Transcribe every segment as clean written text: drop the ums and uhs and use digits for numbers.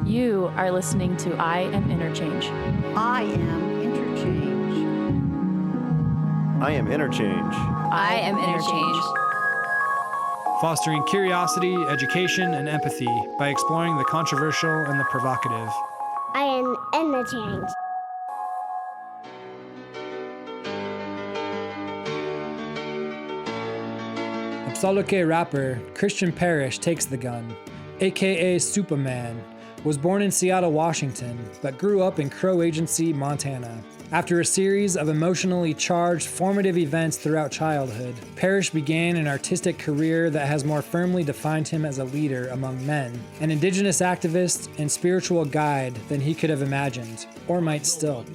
You are listening to I Am Interchange. I am Interchange. I am Interchange. I am Interchange. Fostering curiosity, education, and empathy by exploring the controversial and the provocative. I am Interchange. Apsáalooke rapper Christian Parrish takes the gun, aka Supaman, was born in Seattle, Washington, but grew up in Crow Agency, Montana. After a series of emotionally charged formative events throughout childhood, Parrish began an artistic career that has more firmly defined him as a leader among men, an indigenous activist and spiritual guide than he could have imagined, or might still.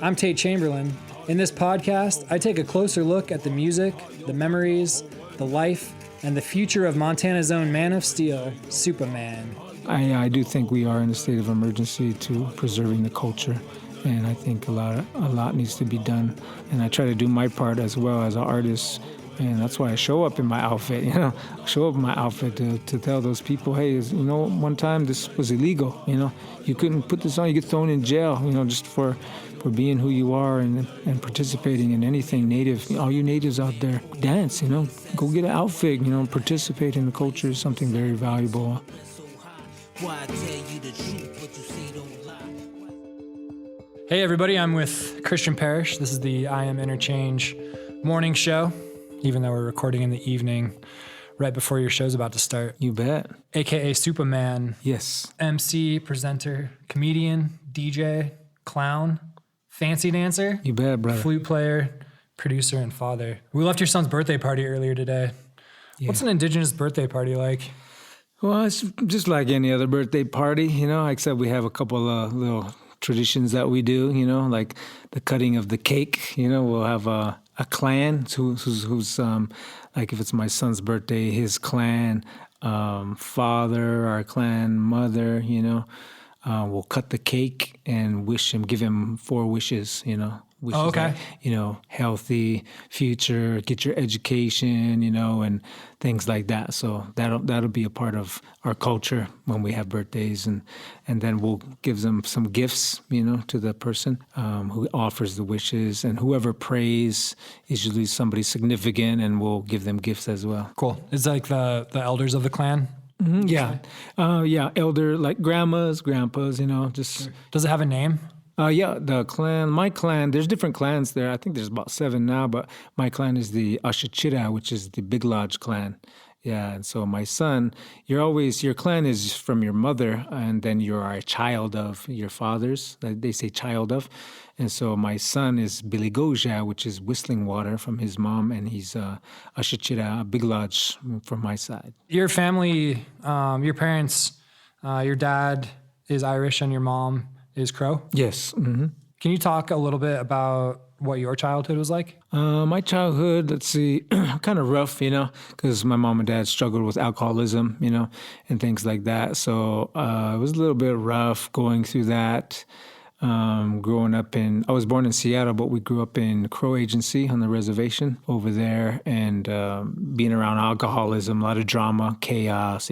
I'm Tate Chamberlin. In this podcast, I take a closer look at the music, the memories, the life, and the future of Montana's own man of steel, Supaman. I do think we are in a state of emergency to preserving the culture, and I think a lot needs to be done. And I try to do my part as well as an artist, and that's why I show up in my outfit. To tell those people, hey, one time this was illegal. You couldn't put this on. You get thrown in jail. Just for being who you are and participating in anything native. All you natives out there, dance. Go get an outfit. Participate in the culture is something very valuable. Hey everybody, I'm with Christian Parrish. This is the I Am Interchange morning show, even though we're recording in the evening right before your show's about to start. You bet. AKA Supaman. Yes. MC, presenter, comedian, DJ, clown, fancy dancer. You bet, brother. Flute player, producer, and father. We left your son's birthday party earlier today. Yeah. What's an indigenous birthday party like? Well, it's just like any other birthday party, except we have a couple of little traditions that we do, like the cutting of the cake. We'll have a clan who's like if it's my son's birthday, his clan father, our clan mother, we'll cut the cake and give him 4 wishes, wishes okay. Like, healthy future, get your education, and things like that. So that'll be a part of our culture when we have birthdays, and then we'll give them some gifts, to the person who offers the wishes, and whoever prays is usually somebody significant, and we'll give them gifts as well. Cool. It's like the elders of the clan. Mm-hmm, yeah. Elder, like grandmas, grandpas, just. Does it have a name? The clan, my clan, there's different clans there. I think there's about 7 now, but my clan is the Apsáalooke, which is the Big Lodge clan. Yeah, and so my son, your clan is from your mother, and then you're a child of your father's. They say child of. And so my son is Biligoja, which is whistling water from his mom, and he's Apsáalooke, Big Lodge from my side. Your family, your parents, your dad is Irish and your mom is Crow? Yes. Mm-hmm. Can you talk a little bit about what your childhood was like? My childhood, let's see, kind of rough, because my mom and dad struggled with alcoholism, and things like that. So it was a little bit rough going through that. Growing up I was born in Seattle, but we grew up in Crow Agency on the reservation over there, and being around alcoholism, a lot of drama, chaos,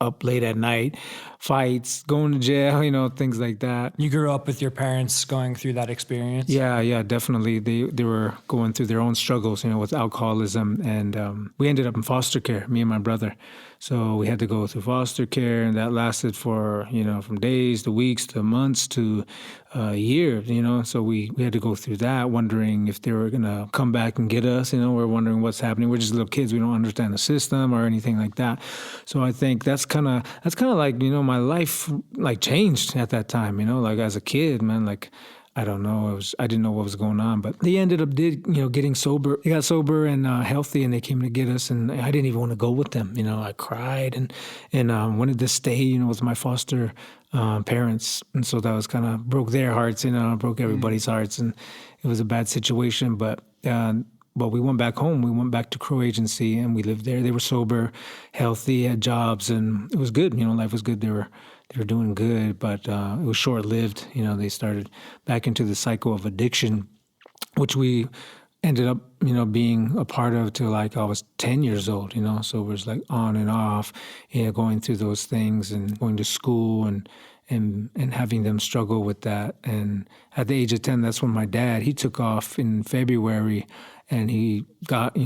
up late at night, fights, going to jail, things like that. You grew up with your parents going through that experience? Yeah, definitely. They were going through their own struggles, with alcoholism, and we ended up in foster care, me and my brother. So we had to go through foster care, and that lasted for, from days to weeks to months to a year, So we had to go through that, wondering if they were going to come back and get us, We're wondering what's happening. We're just little kids. We don't understand the system or anything like that. So I think that's kind of like, my life like changed at that time, like as a kid, man, like I don't know. I didn't know what was going on, but they ended up getting sober. They got sober and healthy, and they came to get us. And I didn't even want to go with them. I cried and wanted to stay. With my foster parents, and so that was kind of broke their hearts. Broke everybody's hearts, and it was a bad situation. But we went back home. We went back to Crow Agency, and we lived there. They were sober, healthy, had jobs, and it was good. Life was good. They were doing good, but it was short-lived. They started back into the cycle of addiction, which we ended up, being a part of till like I was 10 years old, so it was like on and off, going through those things and going to school and having them struggle with that. And at the age of 10, that's when my dad, he took off in February, and he got,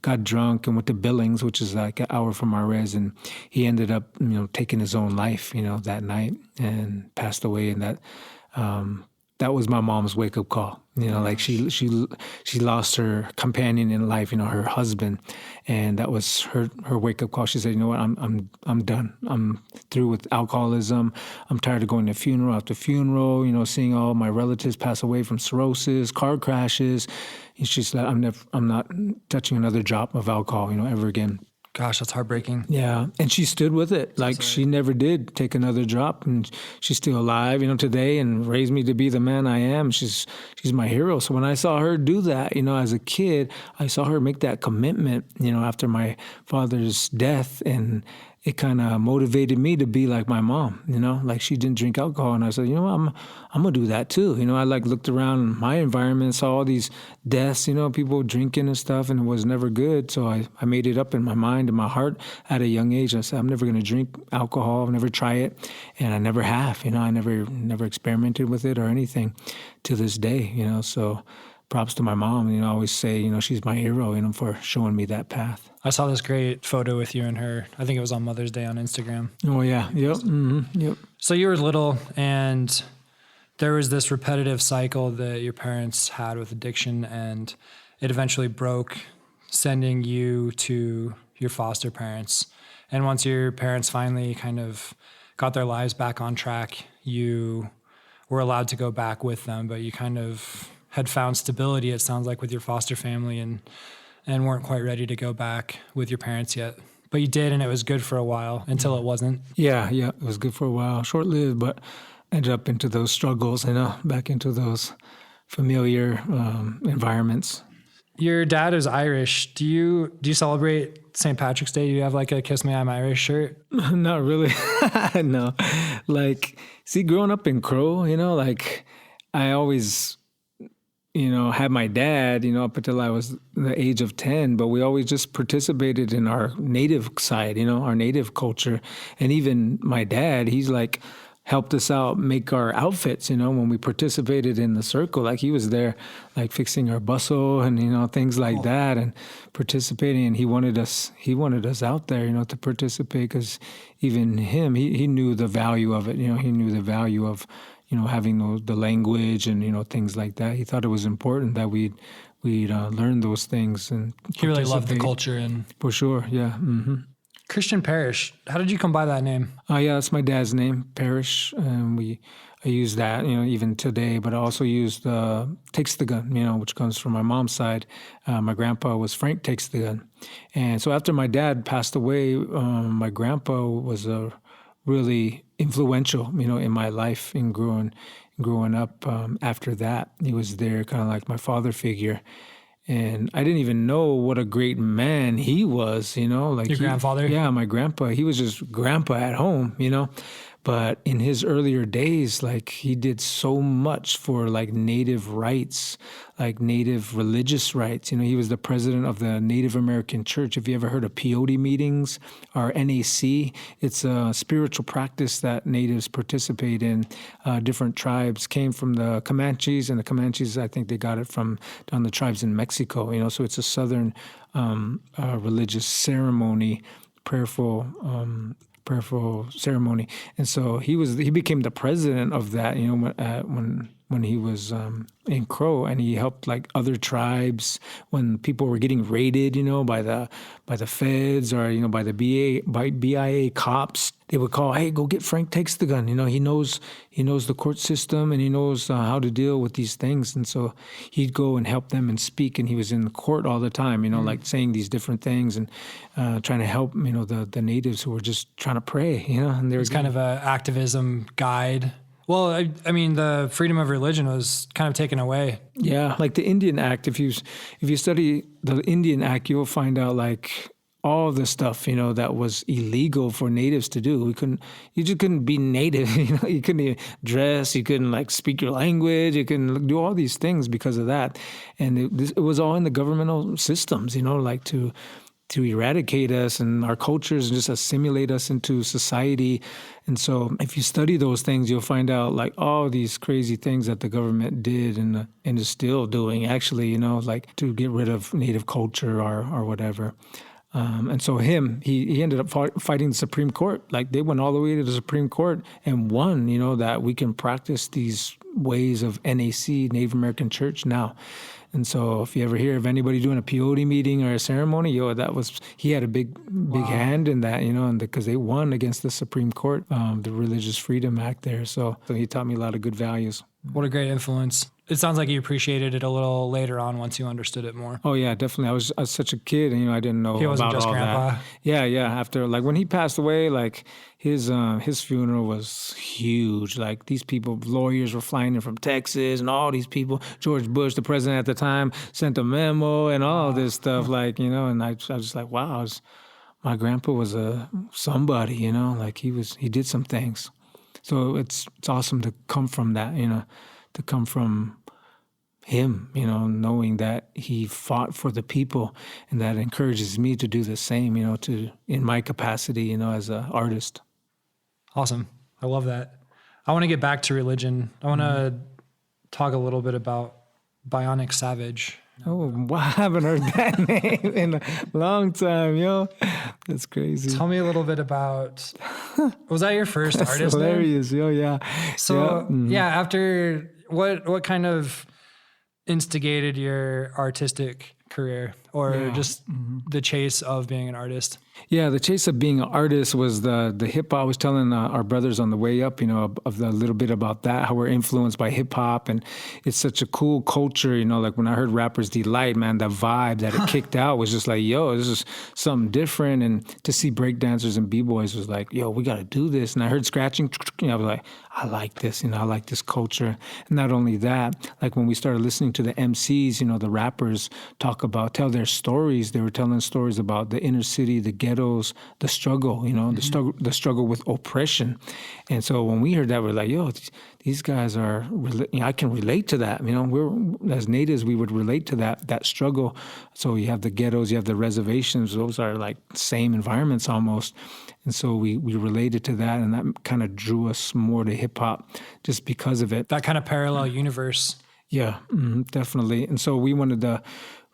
got drunk and went to Billings, which is like an hour from our res, and he ended up, taking his own life, that night, and passed away. And that was my mom's wake up call. Like she lost her companion in life, her husband, and that was her wake up call. She said, I'm done. I'm through with alcoholism. I'm tired of going to funeral after funeral, seeing all my relatives pass away from cirrhosis, car crashes. And she said, I'm not touching another drop of alcohol, ever again. Gosh, that's heartbreaking. Yeah, and she stood with it. Like, she never did take another drop, and she's still alive, today, and raised me to be the man I am. She's my hero. So when I saw her do that, as a kid, I saw her make that commitment, after my father's death, and it kind of motivated me to be like my mom, like she didn't drink alcohol. And I said, I'm going to do that too. I looked around my environment, saw all these deaths, people drinking and stuff, and it was never good. So I made it up in my mind and my heart at a young age. I said, I'm never going to drink alcohol. I'll never try it. And I never have, I never experimented with it or anything to this day, so props to my mom. I always say, she's my hero, for showing me that path. I saw this great photo with you and her. I think it was on Mother's Day on Instagram. Oh, yeah. Yep. Mm-hmm. Yep. So you were little, and there was this repetitive cycle that your parents had with addiction, and it eventually broke, sending you to your foster parents. And once your parents finally kind of got their lives back on track, you were allowed to go back with them, but you kind of had found stability, it sounds like, with your foster family, and weren't quite ready to go back with your parents yet. But you did, and it was good for a while until it wasn't. Yeah, it was good for a while. Short-lived, but ended up into those struggles, back into those familiar environments. Your dad is Irish. Do you celebrate St. Patrick's Day? Do you have like a Kiss Me I'm Irish shirt? Not really. No. Growing up in Crow, I always had my dad, up until I was the age of 10, but we always just participated in our native side, our native culture. And even my dad, he's helped us out make our outfits, when we participated in the circle. He was there, fixing our bustle and, things like that, and participating. And he wanted us out there, to participate, because even him, he knew the value of it. He knew the value of, having the language and, things like that. He thought it was important that we'd learn those things. And he really loved the culture. And for sure, yeah. Mm-hmm. Christian Parrish, how did you come by that name? Yeah, that's my dad's name, Parrish. And I use that, even today, but I also used Takes the Gun, which comes from my mom's side. My grandpa was Frank Takes the Gun. And so after my dad passed away, my grandpa was really influential, in my life and growing up. After that, he was there, kind of like my father figure. And I didn't even know what a great man he was, Your grandfather? Yeah, my grandpa. He was just grandpa at home, But in his earlier days, he did so much for Native rights, Native religious rights. He was the president of the Native American Church. Have you ever heard of peyote meetings or NAC? It's a spiritual practice that Natives participate in. Different tribes came from the Comanches, and the Comanches, I think they got it from down the tribes in Mexico. So it's a southern religious ceremony, prayerful ceremony. And so he became the president of that, when he was in Crow, and he helped other tribes when people were getting raided, by the feds or by the BIA cops. They would call, hey, go get Frank Takes the Gun. He knows the court system, and he knows how to deal with these things. And so he'd go and help them and speak. And he was in the court all the time, saying these different things and trying to help, the natives who were just trying to pray, And there's kind of an activism guide. Well, I mean, the freedom of religion was kind of taken away. Yeah, like the Indian Act. If you study the Indian Act, you'll find out all the stuff, that was illegal for natives to do. You just couldn't be native, you couldn't even dress, you couldn't like speak your language, you couldn't do all these things because of that. And it was all in the governmental systems, like to eradicate us and our cultures and just assimilate us into society. And so if you study those things, you'll find out like all these crazy things that the government did and is still doing actually, like to get rid of native culture or whatever. And so he ended up fighting the Supreme Court. Like they went all the way to the Supreme Court and won, that we can practice these ways of NAC, Native American Church now. And so if you ever hear of anybody doing a peyote meeting or a ceremony, he had a big hand in that, and because they won against the Supreme Court, the Religious Freedom Act there. So he taught me a lot of good values. What a great influence. It sounds like you appreciated it a little later on once you understood it more. Oh yeah, definitely. I was such a kid, and I didn't know he wasn't about just all grandpa. that. Yeah. After like when he passed away, like his funeral was huge. Like these people, lawyers were flying in from Texas, and all these people. George Bush, the president at the time, sent a memo and all this stuff. Like and I was just like, wow, my grandpa was somebody. Like he did some things. So it's awesome to come from that. To come from him, knowing that he fought for the people, and that encourages me to do the same, in my capacity, as an artist. Awesome. I love that. I want to get back to religion. I want to talk a little bit about Bionic Savage. Oh, wow, I haven't heard that name in a long time, yo. That's crazy. Tell me a little bit about, was that your first That's artist hilarious, name? Yo, yeah. So, after, what kind of instigated your artistic career or just the chase of being an artist? Yeah, the chase of being an artist was the hip hop. I was telling our brothers on the way up, of the little bit about that, how we're influenced by hip hop, and it's such a cool culture. Like when I heard Rappers Delight, man, the vibe that it kicked out was just like, yo, this is something different. And to see breakdancers and b-boys was like, yo, we got to do this. And I heard scratching, I was like, I like this, I like this culture. And not only that, like when we started listening to the MCs, the rappers tell their stories. They were telling stories about the inner city, the ghettos, the struggle, the struggle with oppression. And so when we heard that, we're like, yo, these guys are, I can relate to that. We're, as natives, we would relate to that struggle. So you have the ghettos, you have the reservations. Those are like same environments almost. And so we related to that, and that kind of drew us more to hip hop just because of it. That kind of parallel universe. Yeah, definitely. And so we wanted to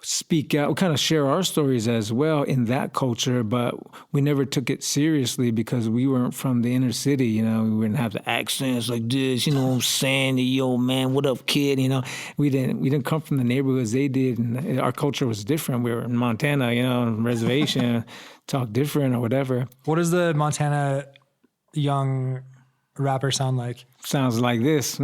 speak out, kind of share our stories as well in that culture, but we never took it seriously because we weren't from the inner city, we wouldn't have the accents like this, what I'm saying, yo, man, what up, kid, we didn't come from the neighborhoods they did, and our culture was different. We were in Montana, reservation, talk different or whatever. What does the Montana young rapper sound like? Sounds like this.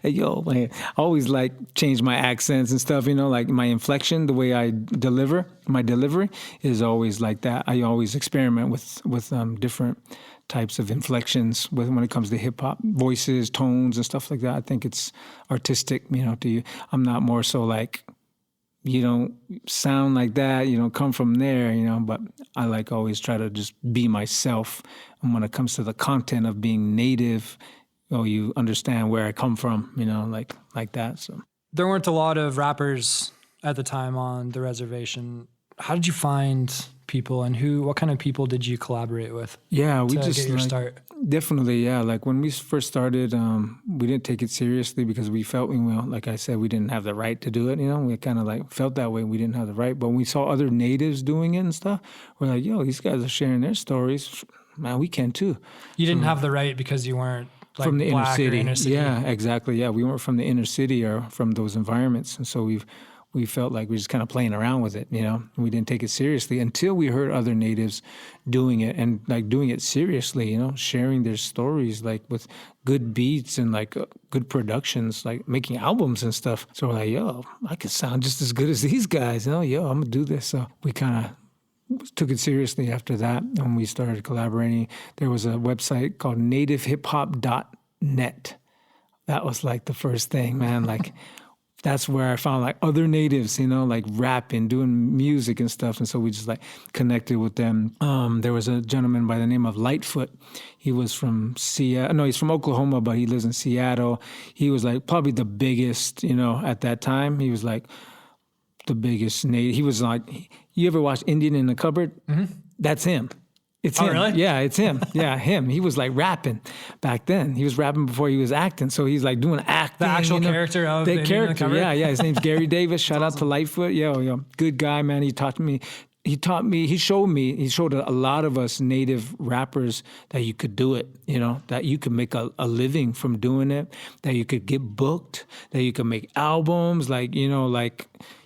Yo, man, I always change my accents and stuff, like my inflection, the way I deliver, my delivery is always like that. I always experiment with different types of inflections when it comes to hip hop, voices, tones and stuff like that. I think it's artistic, to you. I'm not more so like, you don't sound like that, come from there, but I always try to just be myself. And when it comes to the content of being native, you understand where I come from, like that. So there weren't a lot of rappers at the time on the reservation. How did you find people, and what kind of people did you collaborate with? Yeah, we just get your start. Definitely, yeah. Like when we first started, we didn't take it seriously because we felt, like I said, we didn't have the right to do it. We kind of felt that way. We didn't have the right, but when we saw other natives doing it and stuff, we're like, yo, these guys are sharing their stories. Man, we can too. You didn't have the right because you weren't from the inner city. Yeah, exactly. Yeah, we weren't from the inner city or from those environments, and so we felt like we were just kind of playing around with it, We didn't take it seriously until we heard other natives doing it and doing it seriously, sharing their stories with good beats and good productions, making albums and stuff. So we're like, yo, I could sound just as good as these guys, yo, I'm gonna do this. So we kind of took it seriously after that, and we started collaborating. There was a website called nativehiphop.net. That was the first thing, man. that's where I found like other natives, like rapping, doing music and stuff. And so we just like connected with them. There was a gentleman by the name of Lightfoot. He was from Seattle. No, he's from Oklahoma, but he lives in Seattle. He was like probably the biggest, at that time. He was like the biggest native. He was like, you ever watch Indian in the Cupboard? Mm-hmm. That's him. It's him. Really? Yeah, it's him. Yeah, him. He was like rapping back then. He was rapping before he was acting. So he's like doing acting. The actual character of the the character. Indian in the Cupboard? Yeah. His name's Gary Davis. Shout out to Lightfoot. Yo, good guy, man. He showed a lot of us native rappers that you could do it, that you could make a living from doing it, that you could get booked, that you could make albums,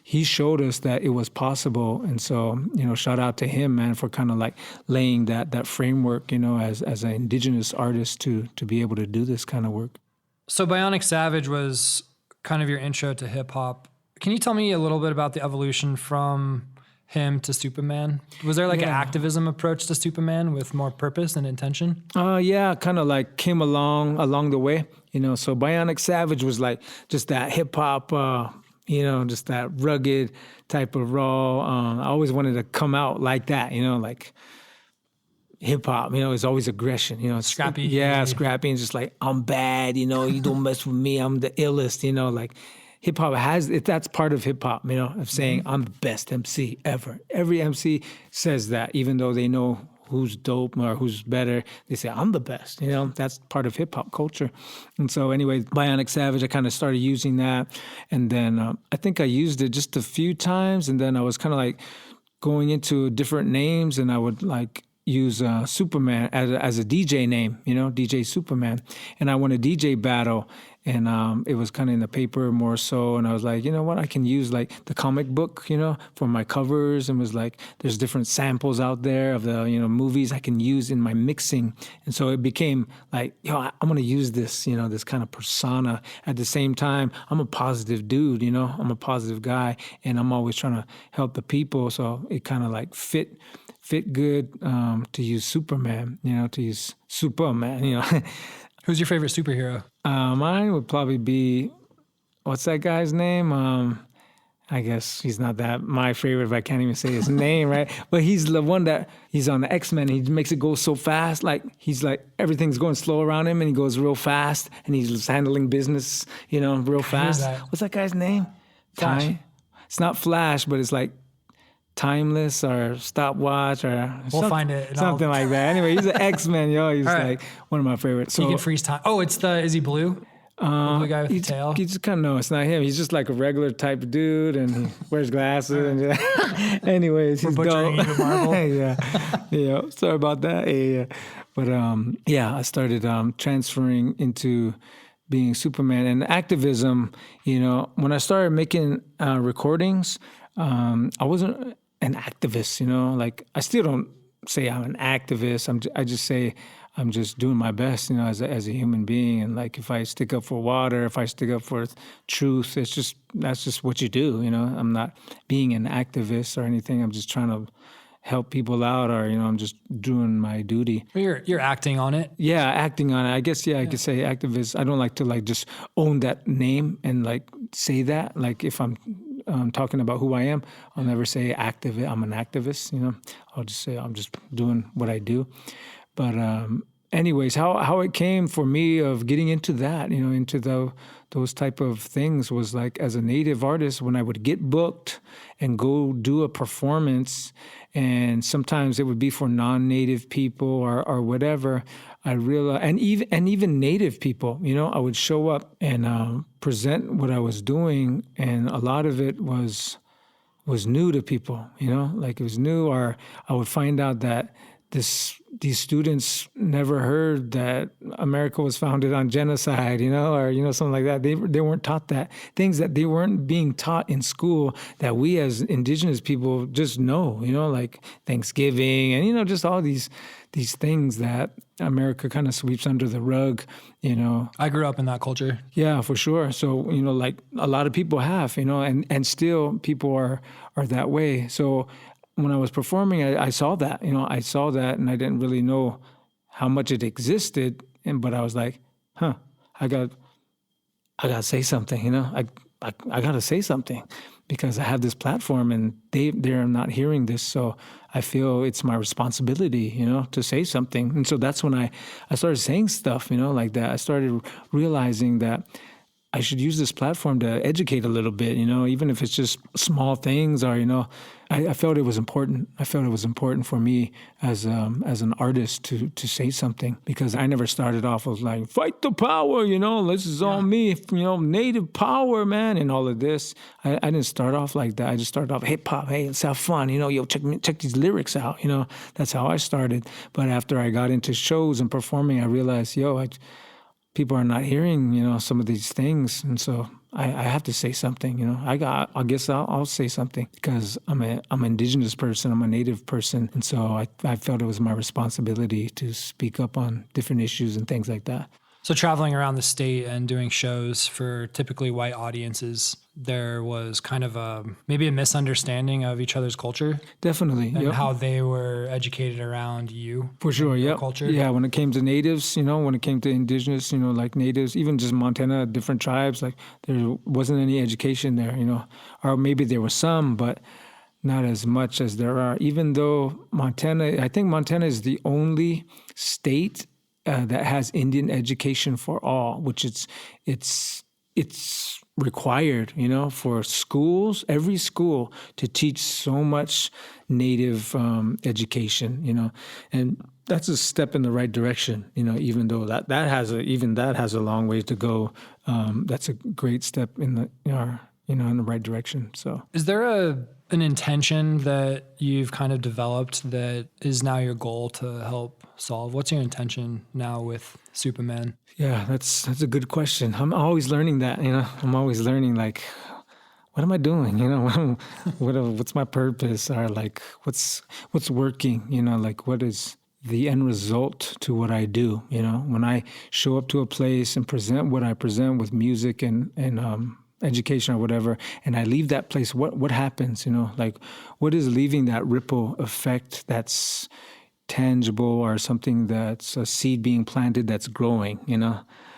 he showed us that it was possible. And so, shout out to him, man, for kind of like laying that framework, as an indigenous artist to be able to do this kind of work. So Bionic Savage was kind of your intro to hip hop. Can you tell me a little bit about the evolution from him to Supaman? Was there like an activism approach to Supaman with more purpose and intention? Yeah, kind of like came along the way, so Bionic Savage was like just that hip hop, just that rugged type of raw. I always wanted to come out like that, like hip hop, it's always aggression, Scrappy. Yeah, scrappy and just like, I'm bad, you don't mess with me, I'm the illest, like hip hop that's part of hip hop, of saying I'm the best MC ever. Every MC says that, even though they know who's dope or who's better, they say, I'm the best, that's part of hip hop culture. And so anyway, Bionic Savage, I kind of started using that. And then I think I used it just a few times. And then I was kind of like going into different names, and I would like use Supaman as a DJ name, DJ Supaman. And I won a DJ battle, and it was kind of in the paper more so. And I was like, you know what, I can use like the comic book, for my covers. And was like, there's different samples out there of the, movies I can use in my mixing. And so it became like, I'm going to use this, this kind of persona. At the same time, I'm a positive dude, I'm a positive guy, and I'm always trying to help the people. So it kind of like fit good to use Superman, to use Supaman, Who's your favorite superhero? Mine would probably be, what's that guy's name? I guess he's not that my favorite, but I can't even say his name, right? But he's the one that, he's on the X-Men. He makes it go so fast. Like, he's like, everything's going slow around him, and he goes real fast, and he's handling business, real fast. What's that guy's name? Flash. It's not Flash, but it's like Timeless or Stopwatch or We'll find it. Something like that. Anyway, he's an X-Men, He's right. like one of my favorites. So You can freeze time. Oh, is he blue? The blue guy with the tail? You just kind of know it's not him. He's just like a regular type of dude, and he wears glasses. And anyways, he's butchering dope. you, Marvel. Yeah. Sorry about that. Yeah. But I started transferring into being Superman and activism. When I started making recordings, I wasn't an activist. Like, I still don't say I'm an activist. I just say I'm just doing my best, as a human being. And like, if I stick up for water, if I stick up for truth, that's just what you do. I'm not being an activist or anything. I'm just trying to help people out, or I'm just doing my duty. You're acting on it. Yeah, acting on it. I guess I could say activist. I don't like to like just own that name and like say that. Like, if I'm talking about who I am, I'll never say activist. I'm an activist. I'll just say I'm just doing what I do. But anyways, how it came for me of getting into that, into those type of things was like, as a native artist, when I would get booked and go do a performance, and sometimes it would be for non-native people or whatever, I realized, and even native people, I would show up and present what I was doing, and a lot of it was new to people, like it was new, or I would find out that these students never heard that America was founded on genocide, or something like that. They weren't taught that. Things that they weren't being taught in school that we as indigenous people just know, like Thanksgiving and, just all these things that America kind of sweeps under the rug, I grew up in that culture. Yeah, for sure. So, like a lot of people have, and still people are that way. So when I was performing, I saw that, and I didn't really know how much it existed. But I was like, I got to say something, I got to say something because I have this platform and they're not hearing this. So I feel it's my responsibility, to say something. And so that's when I started saying stuff, like that. I started realizing that I should use this platform to educate a little bit, even if it's just small things or, I felt it was important. I felt it was important for me as an artist to say something because I never started off with like, fight the power, this is all me, native power, man, and all of this. I didn't start off like that. I just started off hip hop. Hey, let's have fun. Check these lyrics out. That's how I started. But after I got into shows and performing, I realized, people are not hearing, some of these things. And so I have to say something, I guess I'll say something because I'm an indigenous person. I'm a native person. And so I felt it was my responsibility to speak up on different issues and things like that. So traveling around the state and doing shows for typically white audiences, there was kind of maybe a misunderstanding of each other's culture. Definitely. And how they were educated around you. For sure, yeah. Culture. Yeah, when it came to natives, when it came to indigenous, like natives, even just Montana, different tribes, like there wasn't any education there, or maybe there was some, but not as much as there are. Even though I think Montana is the only state that has Indian education for all, which it's required, for schools, every school to teach so much Native education, and that's a step in the right direction, even though that has a long way to go. That's a great step in the right direction. So, is there an intention that you've kind of developed that is now your goal to help solve? What's your intention now with Supaman? Yeah, that's a good question. I'm always learning that, I'm always learning, like, what am I doing? What's my purpose? Or like, what's working? Like, what is the end result to what I do? When I show up to a place and present what I present with music and education or whatever, and I leave that place, what happens? Like, what is leaving that ripple effect that's tangible or something that's a seed being planted that's growing,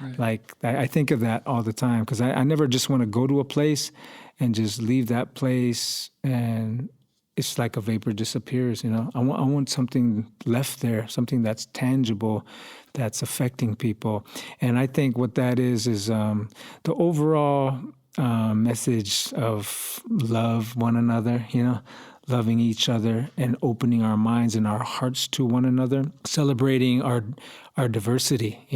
Right. Like, I think of that all the time because I never just want to go to a place and just leave that place and it's like a vapor disappears, I want something left there, something that's tangible, that's affecting people. And I think what that is the overall message of love one another, loving each other and opening our minds and our hearts to one another, celebrating our diversity,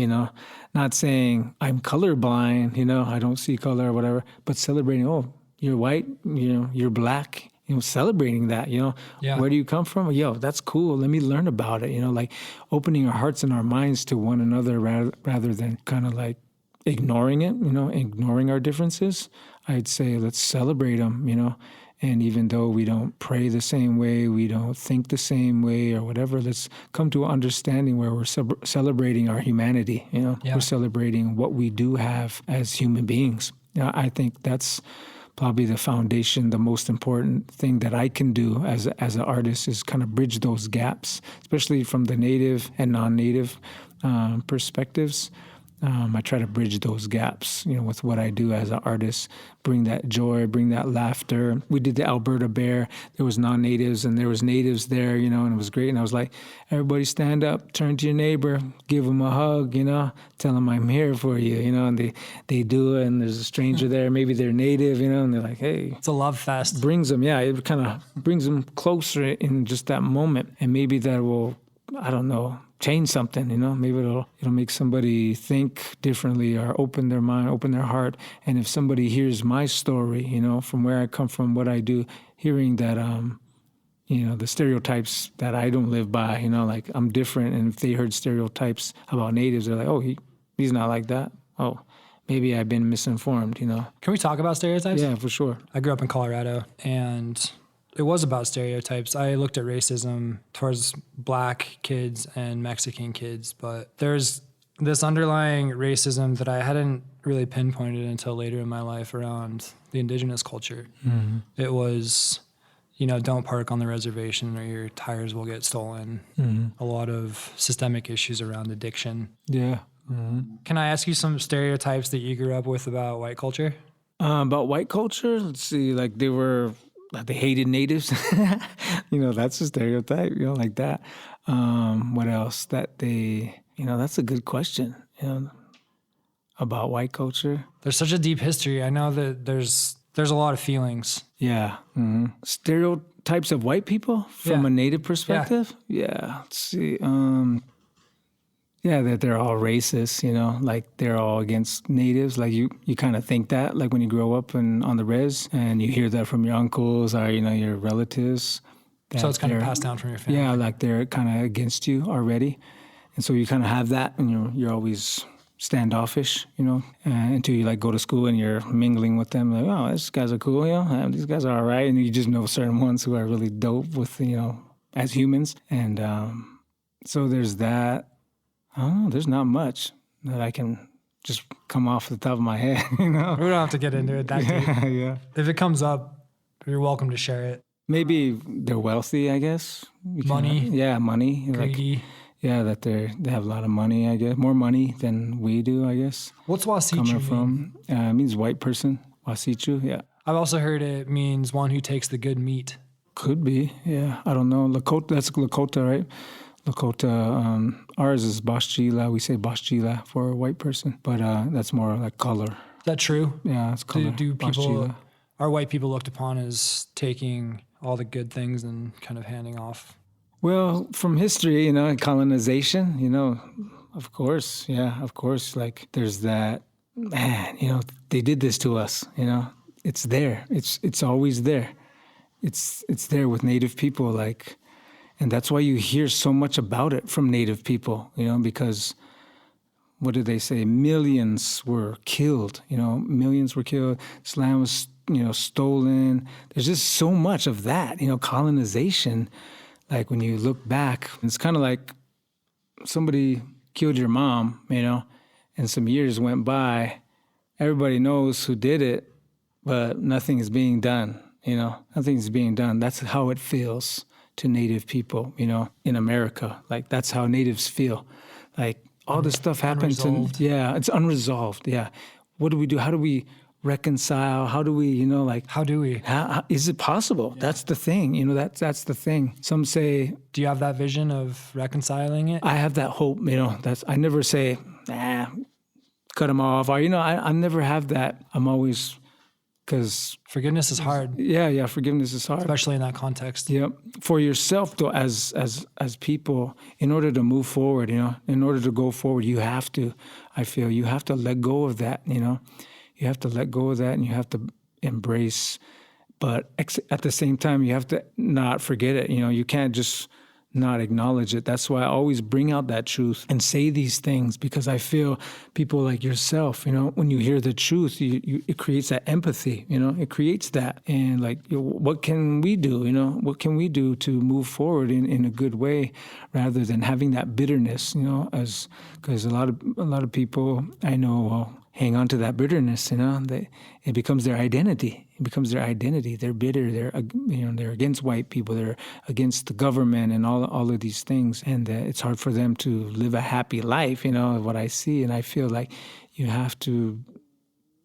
not saying I'm colorblind, I don't see color or whatever, but celebrating, oh, you're white, you're black, celebrating that, Yeah. Where do you come from? That's cool. Let me learn about it, like opening our hearts and our minds to one another rather than kind of like ignoring it, ignoring our differences. I'd say let's celebrate them, and even though we don't pray the same way, we don't think the same way or whatever, let's come to an understanding where we're celebrating our humanity, Yeah. We're celebrating what we do have as human beings. I think that's probably the foundation, the most important thing that I can do as an artist is kind of bridge those gaps, especially from the native and non-native perspectives. I try to bridge those gaps, with what I do as an artist, bring that joy, bring that laughter. We did the Alberta Bear. There was non-natives and there was natives there, and it was great. And I was like, everybody stand up, turn to your neighbor, give them a hug, tell them I'm here for you, and they do it. And there's a stranger there, maybe they're native, and they're like, hey. It's a love fest. Brings them, it kind of brings them closer in just that moment. And maybe that will, I don't know, change something, maybe it'll make somebody think differently or open their mind, open their heart. And if somebody hears my story, from where I come from, what I do, hearing that, the stereotypes that I don't live by, like I'm different. And if they heard stereotypes about natives, they're like, oh, he's not like that. Oh, maybe I've been misinformed, Can we talk about stereotypes? Yeah, for sure. I grew up in Colorado and it was about stereotypes. I looked at racism towards black kids and Mexican kids, but there's this underlying racism that I hadn't really pinpointed until later in my life around the indigenous culture. Mm-hmm. It was, don't park on the reservation or your tires will get stolen. Mm-hmm. A lot of systemic issues around addiction. Yeah. Mm-hmm. Can I ask you some stereotypes that you grew up with about white culture? About white culture, let's see, like they hated natives. That's a stereotype, like that. What else? That's a good question, about white culture. There's such a deep history. I know that there's a lot of feelings. Yeah. Stereotypes of white people from Yeah. a native perspective? Yeah. Let's see. That they're all racist, like they're all against natives. Like you kind of think that, like when you grow up on the res and you hear that from your uncles or, your relatives. So it's kind of passed down from your family. Yeah, like they're kind of against you already. And so you kind of have that and you're always standoffish, until you like go to school and you're mingling with them. Like, oh, these guys are cool, these guys are all right. And you just know certain ones who are really dope with, as humans. And so there's that. Oh, there's not much that I can just come off the top of my head, We don't have to get into it that deep. Yeah. If it comes up, you're welcome to share it. Maybe they're wealthy, I guess. Money. Money. Greedy. That they have a lot of money, I guess. More money than we do, I guess. What's Wasichu Coming mean? from, it means white person. Wasichu, yeah. I've also heard it means one who takes the good meat. Could be, yeah. I don't know. Lakota, that's Lakota, right? Lakota, ours is Bashchila. We say Bashchila for a white person, but that's more like color. Is that true? Yeah, it's color. Are white people looked upon as taking all the good things and kind of handing off? Well, from history, colonization, of course, like there's that, man, they did this to us, it's there. It's always there. It's there with Native people, like, and that's why you hear so much about it from Native people, because what did they say? Millions were killed, millions were killed. This land was, stolen. There's just so much of that, colonization. Like when you look back, it's kind of like somebody killed your mom, and some years went by. Everybody knows who did it, but nothing is being done, nothing's being done. That's how it feels to Native people, in America. Like that's how Natives feel. Like all this stuff happens and it's unresolved. Yeah. What do we do? How do we reconcile? How do we, How do we? how is it possible? Yeah. That's the thing, that's the thing. Some say, do you have that vision of reconciling it? I have that hope, I never say, cut them off. Or, I never have that. I'm always, because forgiveness is hard. Yeah, forgiveness is hard, especially in that context. Yep. For yourself, though, as people, in order to move forward, in order to go forward, you have to. I feel you have to let go of that. You have to let go of that, and you have to embrace. But at the same time, you have to not forget it. You can't just not acknowledge it. That's why I always bring out that truth and say these things, because I feel people like yourself, when you hear the truth, it creates that empathy, it creates that. And like, what can we do, what can we do to move forward in a good way rather than having that bitterness, because a lot of people I know hang on to that bitterness, it becomes their identity. It becomes their identity. They're bitter. They're against white people. They're against the government and all of these things. And it's hard for them to live a happy life, what I see. And I feel like you have to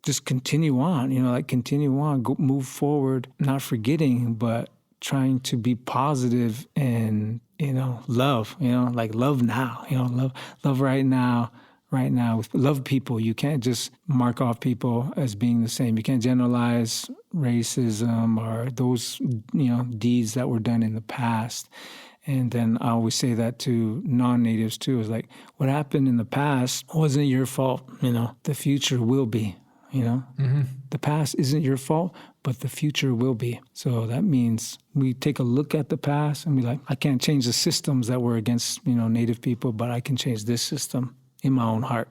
just continue on, continue on, move forward, not forgetting, but trying to be positive and, love, like love now, love right now. Right now, love people. You can't just mark off people as being the same. You can't generalize racism or those, deeds that were done in the past. And then I always say that to non-natives too. Is like, what happened in the past wasn't your fault. The future will be. Mm-hmm. The past isn't your fault, but the future will be. So that means we take a look at the past and be like, I can't change the systems that were against, Native people, but I can change this system in my own heart,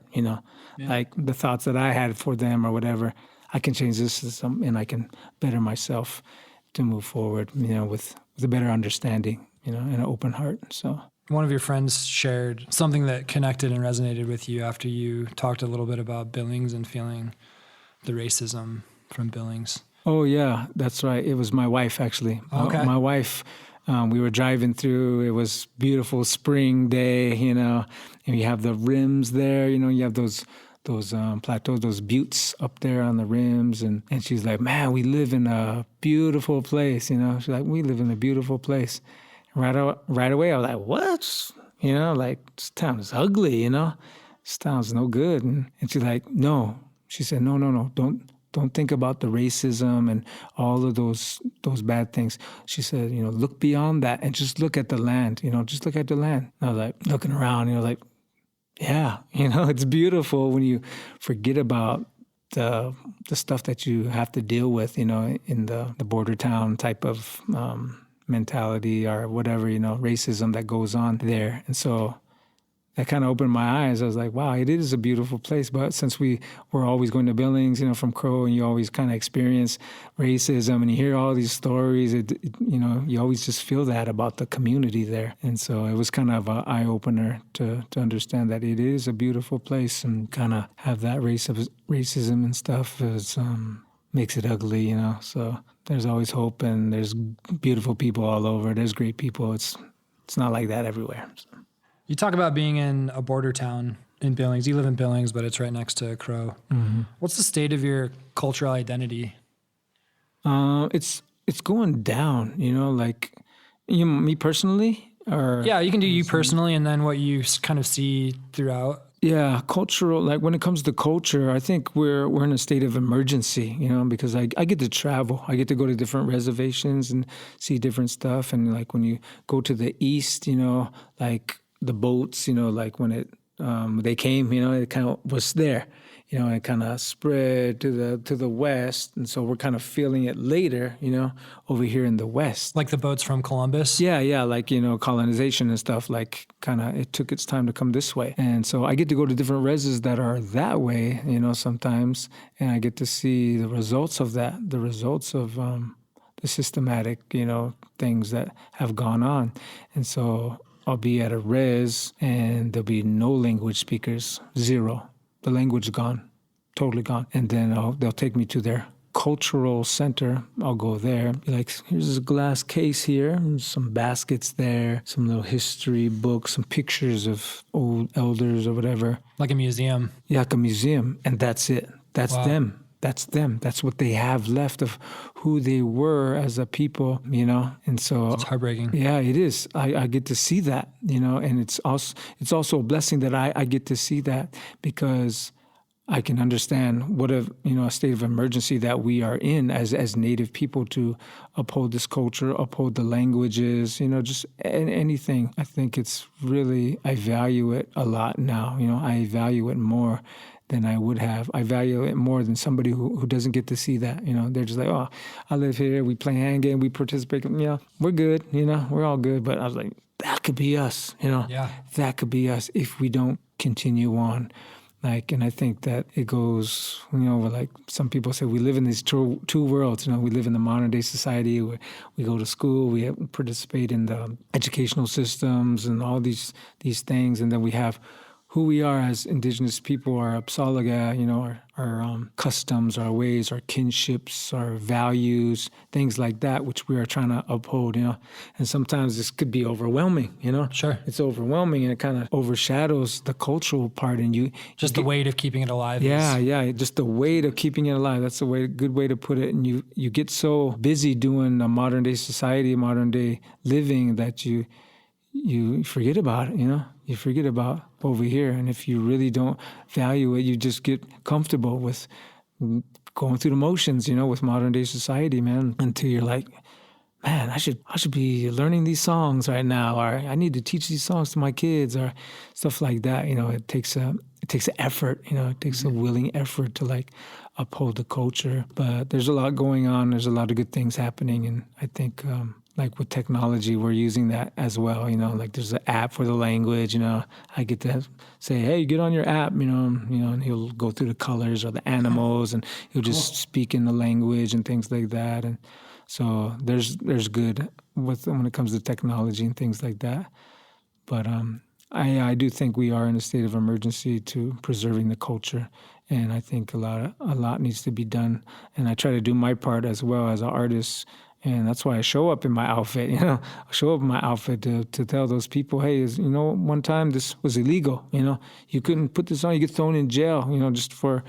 like the thoughts that I had for them or whatever. I can change this system and I can better myself to move forward, with a better understanding, and an open heart. So one of your friends shared something that connected and resonated with you after you talked a little bit about Billings and feeling the racism from Billings. Oh yeah, that's right. It was my wife actually. Okay. My wife. We were driving through, it was beautiful spring day, and you have the rims there, you have those plateaus, those buttes up there on the rims. And she's like, man, we live in a beautiful place, She's like, we live in a beautiful place. Right away, I was like, what? Like, this town is ugly, This town's no good. And she's like, no. She said, no, don't think about the racism and all of those bad things. She said, look beyond that and just look at the land, just look at the land. And I was like, looking around, like, yeah, it's beautiful when you forget about the stuff that you have to deal with, in the border town type of mentality or whatever, racism that goes on there. And so that kind of opened my eyes. I was like, wow, it is a beautiful place. But since we were always going to Billings, from Crow, and you always kind of experience racism and you hear all these stories, you always just feel that about the community there. And so it was kind of an eye-opener to understand that it is a beautiful place, and kind of have that racism and stuff makes it ugly, So there's always hope, and there's beautiful people all over. There's great people. It's not like that everywhere. So. You talk about being in a border town in Billings. You live in Billings, but it's right next to Crow. Mm-hmm. What's the state of your cultural identity? It's going down, like, me personally, or... Yeah, you can do you personally, and then what you kind of see throughout. Yeah, cultural, like when it comes to culture, I think we're in a state of emergency, because I get to travel. I get to go to different reservations and see different stuff. And like when you go to the east, like the boats, like when they came, it kind of was there. It kind of spread to the west, and so we're kind of feeling it later, over here in the west. Like the boats from Columbus? Yeah, like, colonization and stuff, like kind of it took its time to come this way. And so I get to go to different reses that are that way, sometimes, and I get to see the results of that, the results of the systematic, things that have gone on. And so I'll be at a res, and there'll be no language speakers, zero. The language gone, totally gone. And then they'll take me to their cultural center. I'll go there, be like, here's a glass case here, some baskets there, some little history books, some pictures of old elders or whatever. Like a museum. Yeah, like a museum. And that's it. That's wow. them. That's them. That's what they have left of who they were as a people, And so it's heartbreaking. Yeah, it is. I get to see that, and it's also a blessing that I get to see that, because I can understand what a state of emergency that we are in as Native people, to uphold this culture, uphold the languages, just anything. I think it's really, I value it a lot now. I value it more than I would have. I value it more than somebody who doesn't get to see that. They're just like, oh, I live here, we play hand game, we participate. We're good, we're all good. But I was like, that could be us, Yeah. That could be us if we don't continue on. Like, and I think that it goes, like some people say, we live in these two worlds. We live in the modern day society where we go to school, we participate in the educational systems and all these things, and then we have who we are as indigenous people, our Apsáalooke, our customs, our ways, our kinships, our values, things like that, which we are trying to uphold, And sometimes this could be overwhelming, Sure. It's overwhelming, and it kind of overshadows the cultural part, and just the weight of keeping it alive. Yeah, just the weight of keeping it alive. That's a good way to put it. And you get so busy doing a modern day society, modern day living, that you forget about it, You forget about over here. And if you really don't value it, you just get comfortable with going through the motions, with modern day society, man, until you're like, man, I should be learning these songs right now, or I need to teach these songs to my kids, or stuff like that. It takes an effort, it takes a willing effort to like uphold the culture. But there's a lot going on. There's a lot of good things happening. And I think, like with technology, we're using that as well. Like there's an app for the language. I get to say, "Hey, get on your app." And he'll go through the colors or the animals, and he'll just speak in the language and things like that. And so there's good when it comes to technology and things like that. But I do think we are in a state of emergency to preserving the culture, and I think a lot needs to be done. And I try to do my part as well as an artist And that's why I show up in my outfit, I show up in my outfit to tell those people, hey, one time this was illegal, you couldn't put this on, you get thrown in jail, just for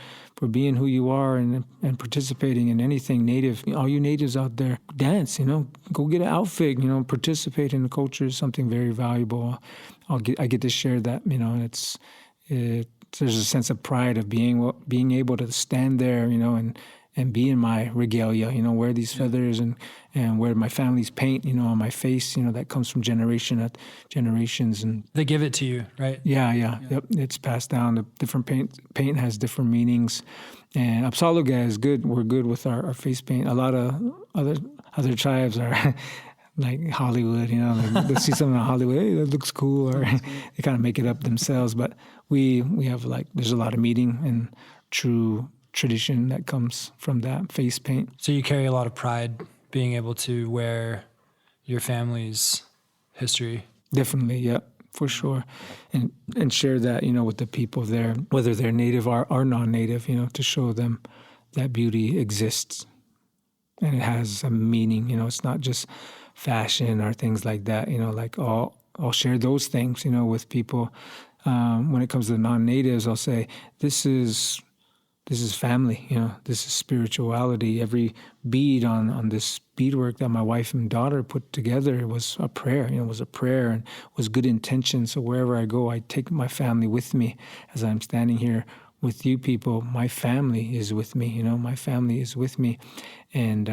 being who you are and participating in anything Native. All you Natives out there, dance, go get an outfit, participate in the culture is something very valuable. I get to share that, and there's a sense of pride of being able to stand there, and be in my regalia, wear these feathers and wear my family's paint, on my face, that comes from generations. And they give it to you, right? Yeah. Yep. It's passed down. The different paint has different meanings. And Apsáalooke is good. We're good with our face paint. A lot of other tribes are like Hollywood, they see something in Hollywood, hey, that looks cool, or they kind of make it up themselves. But we have there's a lot of meaning and true tradition that comes from that face paint. So you carry a lot of pride being able to wear your family's history. Definitely, yeah, for sure. And share that, with the people there, whether they're Native or non-Native, to show them that beauty exists. And it has a meaning, it's not just fashion or things like that, I'll share those things, with people. When it comes to the non-Natives, I'll say, this is family, this is spirituality. Every bead on this beadwork that my wife and daughter put together was a prayer, and was good intention. So wherever I go, I take my family with me. As I'm standing here with you people, my family is with me, my family is with me. And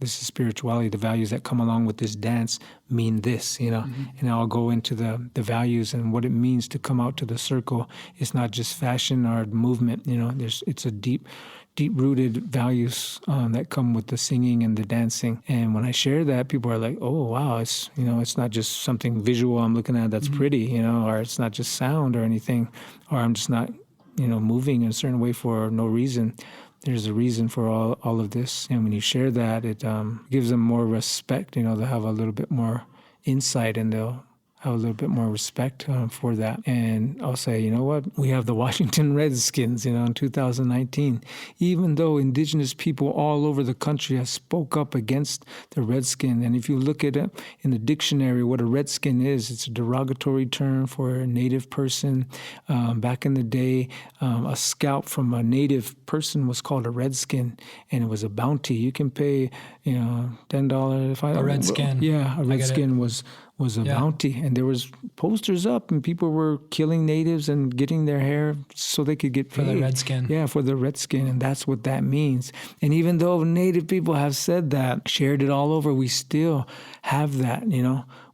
this is spirituality. The values that come along with this dance mean this, and I'll go into the values and what it means to come out to the circle. It's not just fashion or movement, it's a deep-rooted values that come with the singing and the dancing. And when I share that, people are like, oh, wow, it's not just something visual I'm looking at that's pretty, or it's not just sound or anything, or I'm just not, moving in a certain way for no reason. There's a reason for all of this. And when you share that, it gives them more respect, they'll have a little bit more insight, and they'll have a little bit more respect for that. And I'll say, you know what? We have the Washington Redskins, in 2019. Even though indigenous people all over the country have spoke up against the redskin. And if you look at it in the dictionary, what a redskin is, it's a derogatory term for a Native person. Back in the day, a scalp from a Native person was called a redskin, and it was a bounty. You can pay, $10. A redskin. Yeah, a redskin was a bounty, and there was posters up, and people were killing Natives and getting their hair so they could get paid. For the redskin. Yeah, for the redskin, and that's what that means. And even though Native people have said that, shared it all over, we still have that,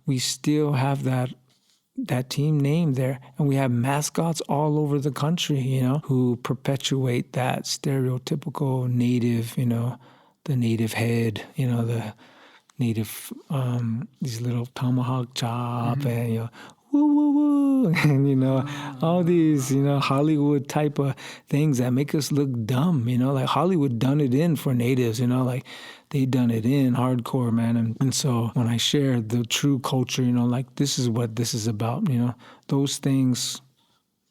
we still have that team name there, and we have mascots all over the country, who perpetuate that stereotypical Native, the Native head, the Native, these little tomahawk chop, and woo woo woo, and all these Hollywood type of things that make us look dumb. Like Hollywood done it in for Natives. Like they done it in hardcore, man. And so when I share the true culture, like this is what this is about. Those things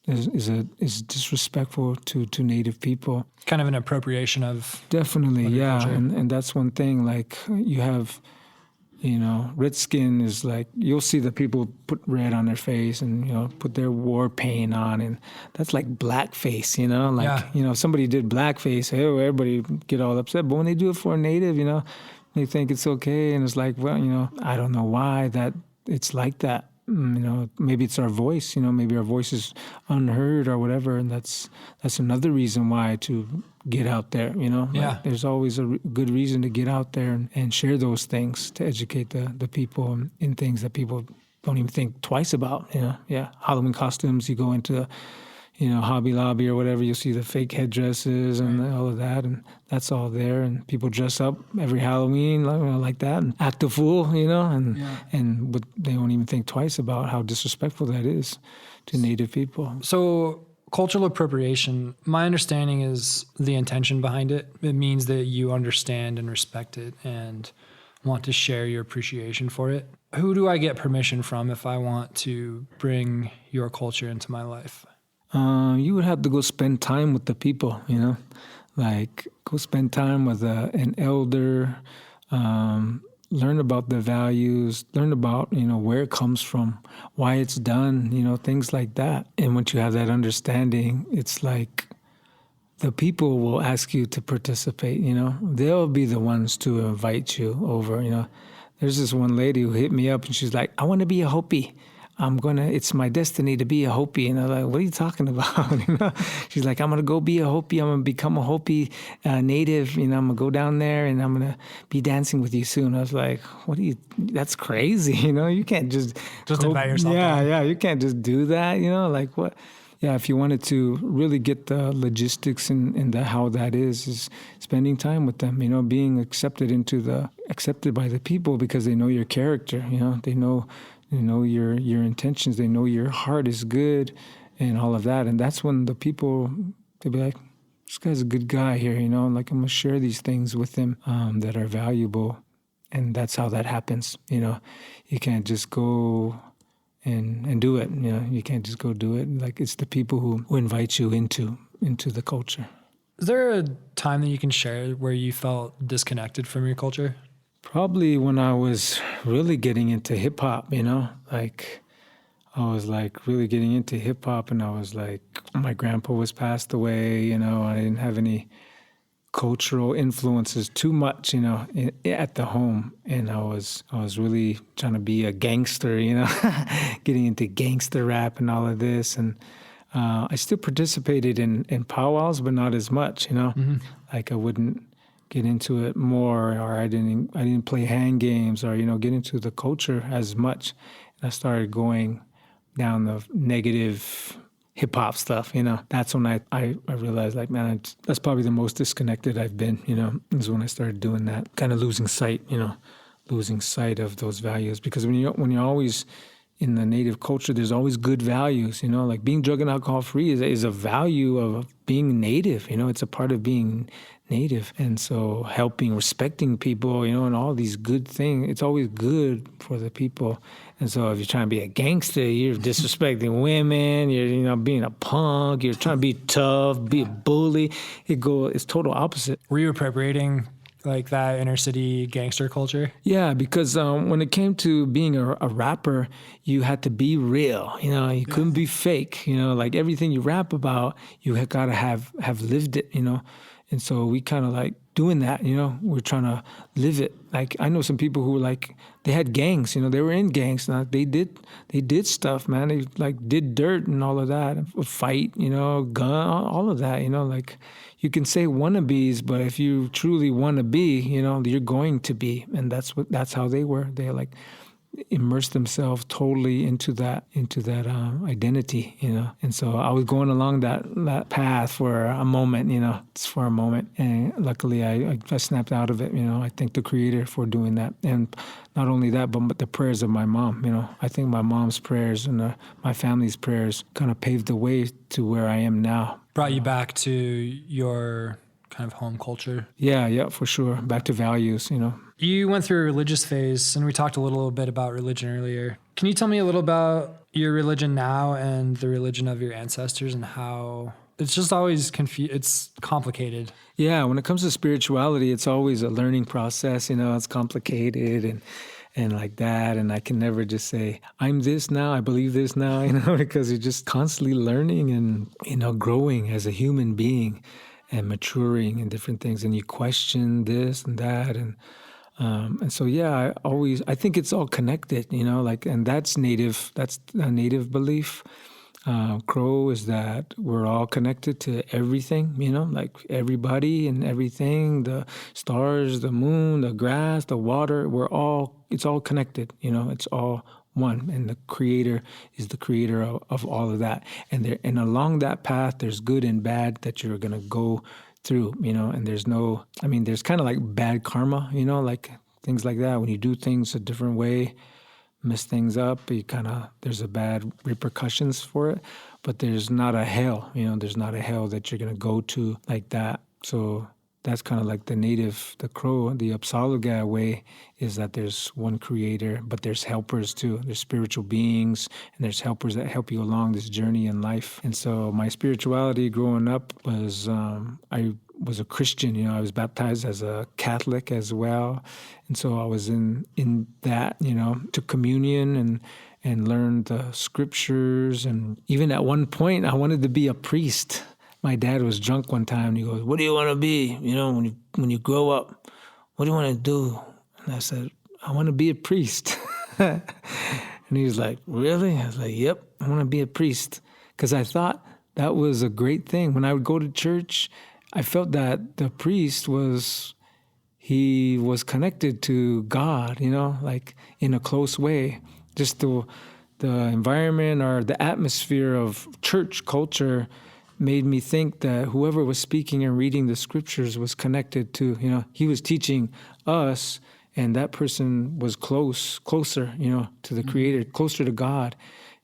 is disrespectful to Native people. Kind of an appropriation of definitely, yeah. Culture. And that's one thing. Like you have. Redskin is like, you'll see the people put red on their face and, put their war paint on, and that's like blackface, if somebody did blackface, hey, everybody get all upset. But when they do it for a Native, they think it's okay. And it's like, well, I don't know why that it's like that. Maybe it's our voice, maybe our voice is unheard or whatever. And that's another reason why to get out there, Like there's always a good reason to get out there and share those things to educate the people in things that people don't even think twice about, Halloween costumes, you go into, Hobby Lobby or whatever, you'll see the fake headdresses and all of that, and that's all there. And people dress up every Halloween like that and act a fool, but they don't even think twice about how disrespectful that is to Native people. So cultural appropriation, my understanding is the intention behind it. It means that you understand and respect it and want to share your appreciation for it. Who do I get permission from if I want to bring your culture into my life? You would have to go spend time with the people, like go spend time with an elder, learn about the values, learn about, where it comes from, why it's done, things like that. And once you have that understanding, it's like the people will ask you to participate, They'll be the ones to invite you over, There's this one lady who hit me up and she's like, I want to be a Hopi. It's my destiny to be a Hopi. And I'm like, what are you talking about? She's like, I'm going to go be a Hopi. I'm going to become a Hopi native. I'm going to go down there and I'm going to be dancing with you soon. I was like, that's crazy. You can't just invite yourself. Yeah. You can't just do that. Like what? Yeah, if you wanted to really get the logistics and how that is spending time with them, being accepted by the people because they know your character, they know your intentions, they know your heart is good and all of that. And that's when the people, they'll be like, this guy's a good guy here, like I'm going to share these things with him that are valuable. And that's how that happens. You can't just go and do it. You can't just go do it. Like it's the people who invite you into the culture. Is there a time that you can share where you felt disconnected from your culture? Probably when I was really getting into hip hop, like I was like really getting into hip hop and I was like, my grandpa was passed away, I didn't have any cultural influences too much, at the home. And I was really trying to be a gangster, getting into gangster rap and all of this. And I still participated in powwows, but not as much, Mm-hmm. Like I wouldn't get into it more, or I didn't play hand games, or get into the culture as much. And I started going down the negative hip hop stuff. That's when I realized, like, man, that's probably the most disconnected I've been. Is when I started doing that, kind of losing sight of those values. Because when you're always in the native culture, there's always good values, like being drug and alcohol free is a value of being native, it's a part of being native. And so helping, respecting people, and all these good things, it's always good for the people. And so if you're trying to be a gangster, you're disrespecting women, you're, being a punk, you're trying to be tough, be a bully, it's total opposite. Were you appropriating like that inner city gangster culture? Yeah, because when it came to being a rapper, you had to be real. You couldn't be fake. Like everything you rap about, you had got to have lived it. And so we kind of like doing that. We're trying to live it. Like I know some people who like they had gangs. They were in gangs. Now they did stuff, man. They like did dirt and all of that, fight. Gun, all of that. Like. You can say wannabes, but if you truly want to be, you're going to be, and that's how they were. They like immersed themselves totally into that identity, And so I was going along that path for a moment, it's for a moment, and luckily I snapped out of it. I thank the Creator for doing that, and not only that, but the prayers of my mom. I think my mom's prayers and my family's prayers kind of paved the way to where I am now. Brought you back to your kind of home culture. Yeah, for sure. Back to values, You went through a religious phase, and we talked a little bit about religion earlier. Can you tell me a little about your religion now and the religion of your ancestors and how it's just always it's complicated? Yeah, when it comes to spirituality, it's always a learning process. It's complicated and like that. And I can never just say, I'm this now, I believe this now, because you're just constantly learning and, growing as a human being and maturing and different things. And you question this and that. And so, yeah, I think it's all connected, and that's a native belief. Crow is that we're all connected to everything, like everybody and everything, the stars, the moon, the grass, the water, it's all connected, it's all one. And the Creator is the creator of all of that. And along that path, there's good and bad that you're going to go through, and there's kind of like bad karma, like things like that. When you do things a different way, mess things up, there's a bad repercussions for it, but there's not a hell, there's not a hell that you're going to go to like that. So that's kind of like the Crow, the Apsáalooke way is that there's one Creator, but there's helpers too. There's spiritual beings and there's helpers that help you along this journey in life. And so my spirituality growing up was, I was a Christian. You know, I was baptized as a Catholic as well. And so I was in that, you know, took communion and learned the scriptures. And even at one point, I wanted to be a priest. My dad was drunk one time, and he goes, "What do you want to be, you know, when you grow up? What do you want to do?" And I said, "I want to be a priest." And he was like, "Really?" I was like, "Yep, I want to be a priest." Because I thought that was a great thing. When I would go to church, I felt that the priest he was connected to God, you know, like in a close way. Just the environment or the atmosphere of church culture made me think that whoever was speaking and reading the scriptures was connected to, you know, he was teaching us, and that person was closer, you know, to the Creator, closer to God.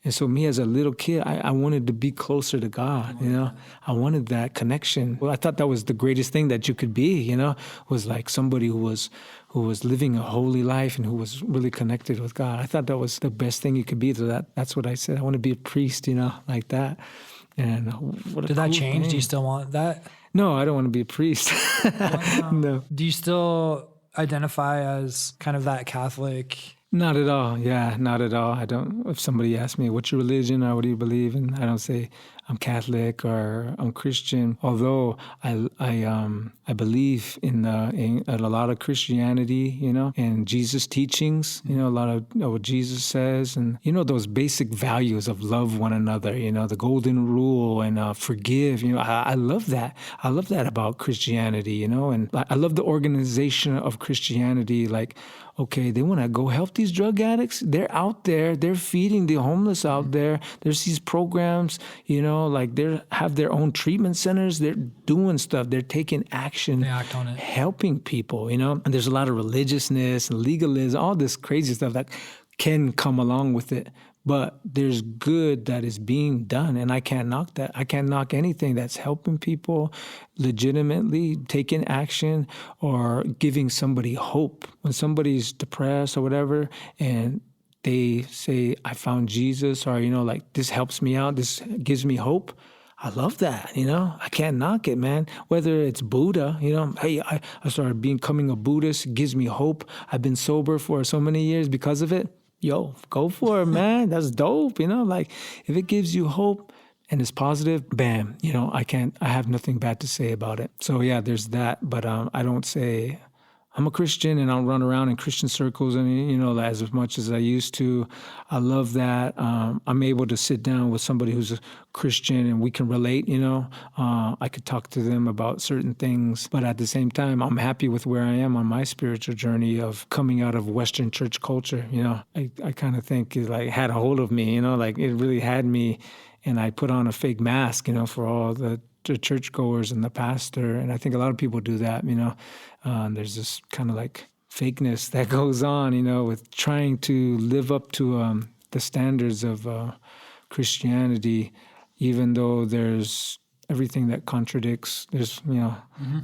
And so me as a little kid, I wanted to be closer to God, you know. I wanted that connection. Well, I thought that was the greatest thing that you could be, you know, was like somebody who was living a holy life and who was really connected with God. I thought that was the best thing you could be. So that's what I said. I want to be a priest, you know, like that. And Did that change? Thing. Do you still want that? No, I don't want to be a priest. No. Do you still identify as kind of that Catholic? Not at all. Yeah, not at all. I don't. If somebody asks me, "What's your religion?" or "What do you believe in?" I don't say I'm Catholic or I'm Christian. Although I believe in a lot of Christianity, you know, and Jesus' teachings. You know, a lot of what Jesus says, and you know those basic values of love one another. You know, the golden rule and forgive. You know, I love that. I love that about Christianity. You know, and I love the organization of Christianity. Like, okay, they want to go help these drug addicts. They're out there. They're feeding the homeless out there. There's these programs, you know, like they have their own treatment centers. They're doing stuff. They're taking action. They act on it. Helping people, you know. And there's a lot of religiousness and legalism, all this crazy stuff that can come along with it. But there's good that is being done, and I can't knock that. I can't knock anything that's helping people legitimately, taking action, or giving somebody hope. When somebody's depressed or whatever, and they say, "I found Jesus," or, you know, like, "This helps me out, this gives me hope." I love that, you know. I can't knock it, man. Whether it's Buddha, you know, hey, I started becoming a Buddhist, it gives me hope. I've been sober for so many years because of it. Yo, go for it, man. That's dope, you know. Like, if it gives you hope and it's positive, bam, you know, I have nothing bad to say about it. So yeah, there's that. But I don't say I'm a Christian and I'll run around in Christian circles and, you know, as much as I used to. I love that. I'm able to sit down with somebody who's a Christian and we can relate, you know. I could talk to them about certain things, but at the same time, I'm happy with where I am on my spiritual journey of coming out of Western church culture, you know. I kind of think it like had a hold of me, you know, like it really had me, and I put on a fake mask, you know, for all the churchgoers and the pastor, and I think a lot of people do that, you know. There's this kind of like fakeness that goes on, you know, with trying to live up to the standards of Christianity, even though there's everything that contradicts. There's, you know,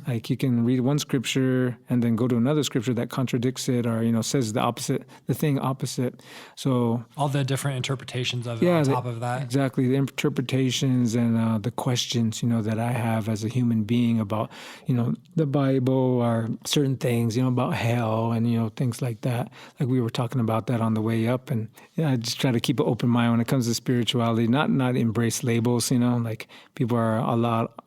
like you can read one scripture and then go to another scripture that contradicts it, or, you know, says the opposite, the thing opposite. So all the different interpretations of it on top of that. Exactly, the interpretations and the questions, you know, that I have as a human being about, you know, the Bible or certain things, you know, about hell and, you know, things like that. Like we were talking about that on the way up, and I just try to keep an open mind when it comes to spirituality, not embrace labels, you know, like people are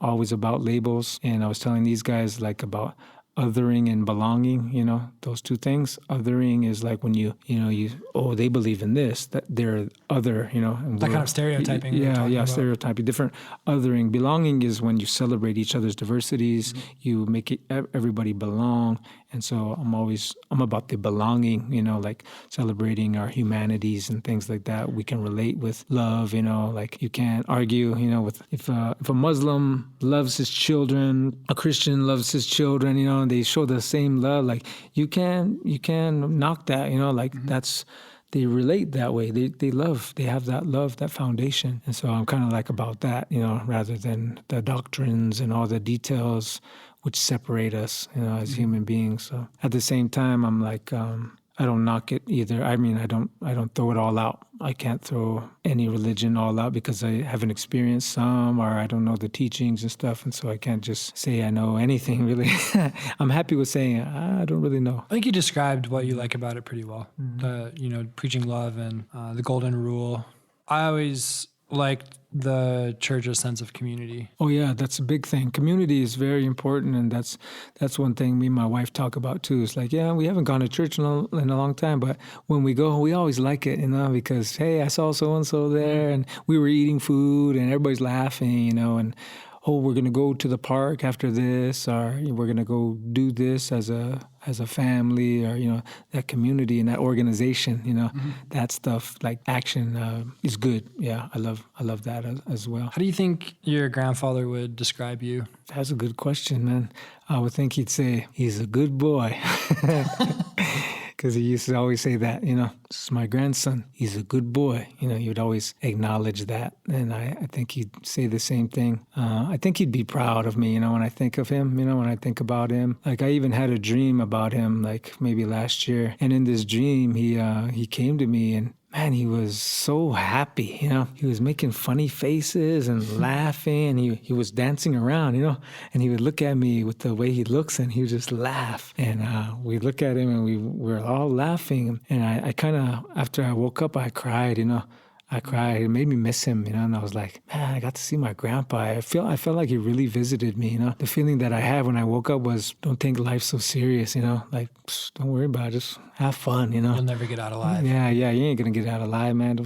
always about labels. And I was telling these guys like about othering and belonging, you know, those two things. Othering is like when you they believe in this, that they're other, you know. And that kind of stereotyping. Yeah, stereotyping, different. Othering. Belonging is when you celebrate each other's diversities, you make everybody belong. And so I'm about the belonging, you know, like celebrating our humanities and things like that. We can relate with love, you know, like you can't argue, you know, with if a Muslim loves his children, a Christian loves his children, you know, and they show the same love, like you can knock that, you know, like that's, they relate that way. They have that love, that foundation. And so I'm kind of like about that, you know, rather than the doctrines and all the details which separate us, you know, as human beings. So at the same time, I'm like, I don't knock it either. I mean, I don't throw it all out. I can't throw any religion all out because I haven't experienced some, or I don't know the teachings and stuff, and so I can't just say I know anything really. I'm happy with saying I don't really know. I think you described what you like about it pretty well. Preaching love and the golden rule. I always liked the church's sense of community. Oh yeah, that's a big thing. Community is very important, and that's one thing me and my wife talk about too. It's like, yeah, we haven't gone to church in a long time, but when we go, we always like it, because hey, I saw so and so there, and we were eating food, and everybody's laughing, and oh, we're gonna go to the park after this, or we're gonna go do this as a family, or that community and that organization, that stuff, like action is good. Yeah, I love that as well. How do you think your grandfather would describe you? That's a good question, man. I would think he'd say he's a good boy. Because he used to always say that, this is my grandson. He's a good boy. He would always acknowledge that. And I think he'd say the same thing. I think he'd be proud of me, when I think of him, when I think about him. Like I even had a dream about him, like maybe last year. And in this dream, he came to me and man, he was so happy, He was making funny faces and laughing, and he was dancing around, And he would look at me with the way he looks, and he would just laugh. And we'd look at him, and we were all laughing. And I kind of, after I woke up, I cried, I cried. It made me miss him, and I was like, man, I got to see my grandpa. I felt like he really visited me, The feeling that I had when I woke up was, don't take life so serious, like, don't worry about it. Just have fun, You'll never get out alive. Yeah, you ain't gonna get out alive, man.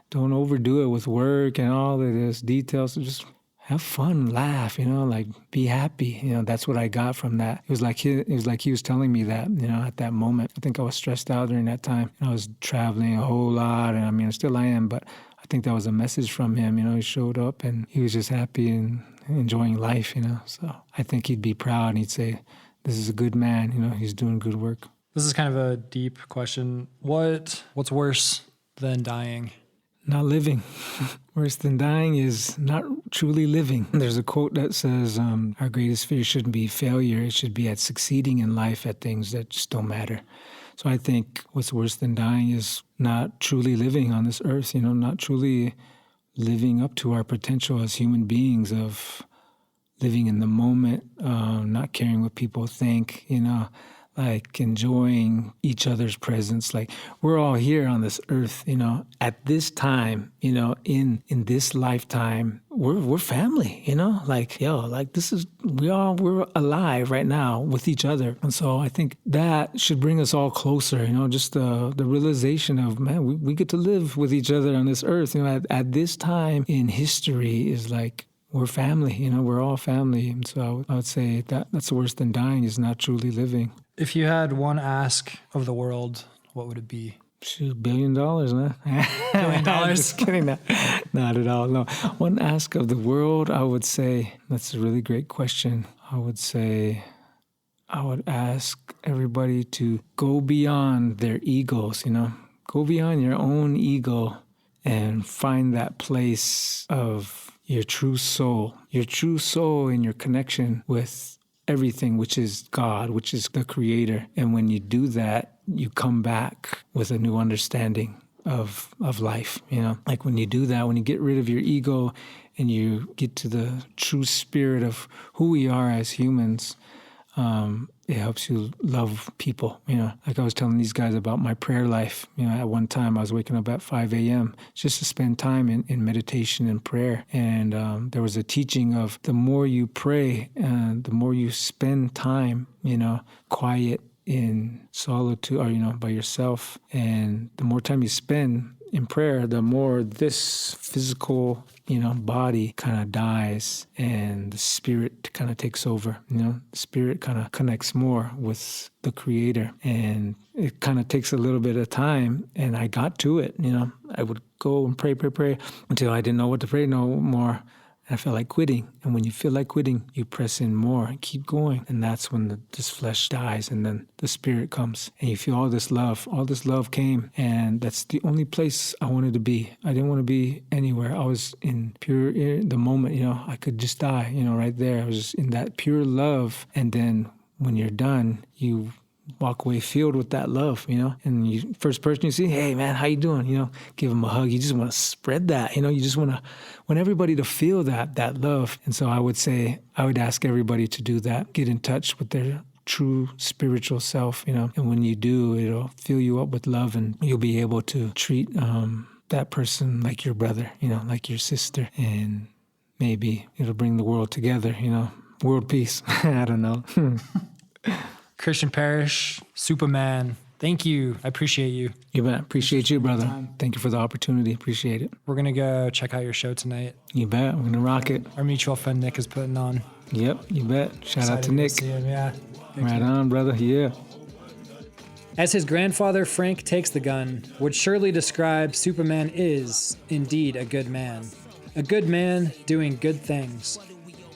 Don't overdo it with work and all of this details. Just have fun, laugh, like be happy. That's what I got from that. It was like he was telling me that, at that moment. I think I was stressed out during that time. I was traveling a whole lot, and still I am, but I think that was a message from him. He showed up and he was just happy and enjoying life, So I think he'd be proud and he'd say, this is a good man, he's doing good work. This is kind of a deep question. What's worse than dying? Not living. Worse than dying is not truly living. There's a quote that says, our greatest fear shouldn't be failure. It should be at succeeding in life at things that just don't matter. So I think what's worse than dying is not truly living on this earth, not truly living up to our potential as human beings of living in the moment, not caring what people think, like enjoying each other's presence. Like we're all here on this earth, at this time, in this lifetime, we're family, like, we're alive right now with each other. And so I think that should bring us all closer, just the realization of, man, we get to live with each other on this earth, at this time in history is like, we're family, we're all family. And so I would say that's worse than dying is not truly living. If you had one ask of the world, what would it be? Shoot, $1 billion, man. $1 billion? Just kidding. Not at all. No. One ask of the world, I would say, that's a really great question. I would ask everybody to go beyond their egos, Go beyond your own ego and find that place of your true soul and your connection with everything, which is God, which is the creator. And when you do that, you come back with a new understanding of life, Like when you do that, when you get rid of your ego and you get to the true spirit of who we are as humans, it helps you love people, Like I was telling these guys about my prayer life. At one time I was waking up at 5 a.m. just to spend time in meditation and prayer. And there was a teaching of the more you pray, the more you spend time, quiet in solitude or, by yourself. And the more time you spend in prayer, the more this physical, body kind of dies and the spirit kind of takes over, The spirit kind of connects more with the creator, and it kind of takes a little bit of time, and I got to it, I would go and pray until I didn't know what to pray no more. I felt like quitting. And when you feel like quitting, you press in more and keep going. And that's when this flesh dies and then the spirit comes. And you feel all this love. All this love came. And that's the only place I wanted to be. I didn't want to be anywhere. I was in the moment, I could just die, right there. I was just in that pure love. And then when you're done, you walk away filled with that love, and you, first person you see, hey man, how you doing? Give them a hug. You just want to spread that, you just want everybody to feel that love. And so I would ask everybody to do that, get in touch with their true spiritual self, and when you do, it'll fill you up with love, and you'll be able to treat that person like your brother, like your sister, and maybe it'll bring the world together, world peace. I don't know. Christian Parrish, Supaman, thank you. I appreciate you. You bet. Appreciate you, brother. Thank you for the opportunity. Appreciate it. We're going to go check out your show tonight. You bet. We're going to rock it. Our mutual friend Nick is putting on. Yep, you bet. Shout out to Nick. See him, yeah. Right on, brother. Yeah. As his grandfather, Frank Takes the Gun, would surely describe, Supaman is, indeed, a good man. A good man doing good things.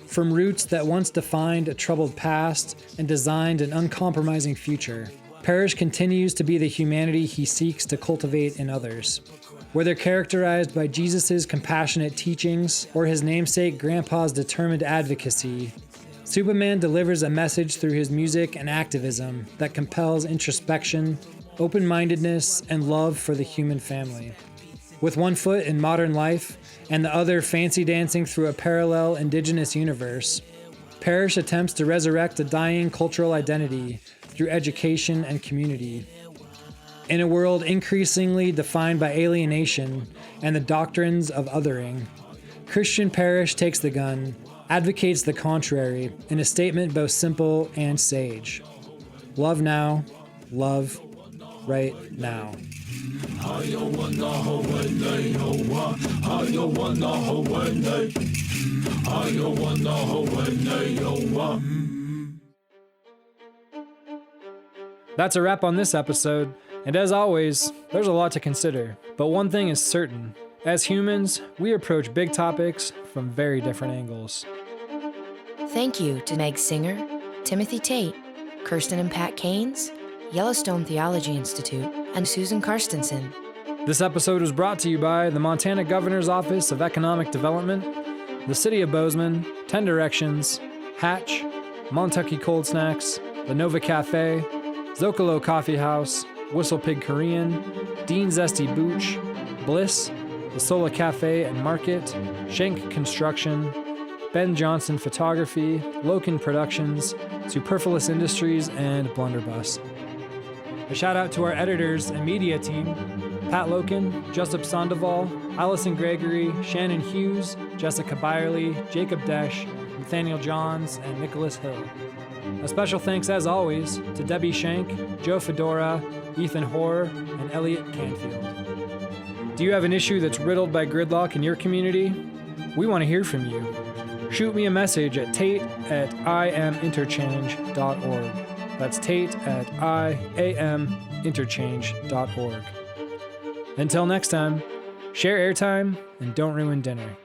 From roots that once defined a troubled past and designed an uncompromising future, Parrish continues to be the humanity he seeks to cultivate in others. Whether characterized by Jesus' compassionate teachings or his namesake grandpa's determined advocacy, Supaman delivers a message through his music and activism that compels introspection, open-mindedness, and love for the human family. With one foot in modern life and the other fancy dancing through a parallel indigenous universe, Parrish attempts to resurrect a dying cultural identity through education and community. In a world increasingly defined by alienation and the doctrines of othering, Christian Parrish Takes the Gun advocates the contrary in a statement both simple and sage. Love now, love right now. That's a wrap on this episode, and as always, there's a lot to consider. But one thing is certain. As humans, we approach big topics from very different angles. Thank you to Meg Singer, Timothy Tate, Kirsten and Pat Keynes, Yellowstone Theology Institute, and Susan Karstensen. This episode was brought to you by the Montana Governor's Office of Economic Development, the City of Bozeman, 10 Directions, Hatch, Montucky Cold Snacks, the Nova Cafe, Zocalo Coffee House, Whistle Pig Korean, Dean Zesty Booch, Bliss, the Sola Cafe and Market, Shank Construction, Ben Johnson Photography, Loken Productions, Superfluous Industries, and Blunderbuss. A shout out to our editors and media team, Pat Loken, Jessup Sandoval, Allison Gregory, Shannon Hughes, Jessica Byerly, Jacob Desch, Nathaniel Johns, and Nicholas Hill. A special thanks, as always, to Debbie Shank, Joe Fedora, Ethan Hoare, and Elliot Canfield. Do you have an issue that's riddled by gridlock in your community? We want to hear from you. Shoot me a message at tate@iaminterchange.org. That's tate@iaminterchange.org. Until next time, share airtime and don't ruin dinner.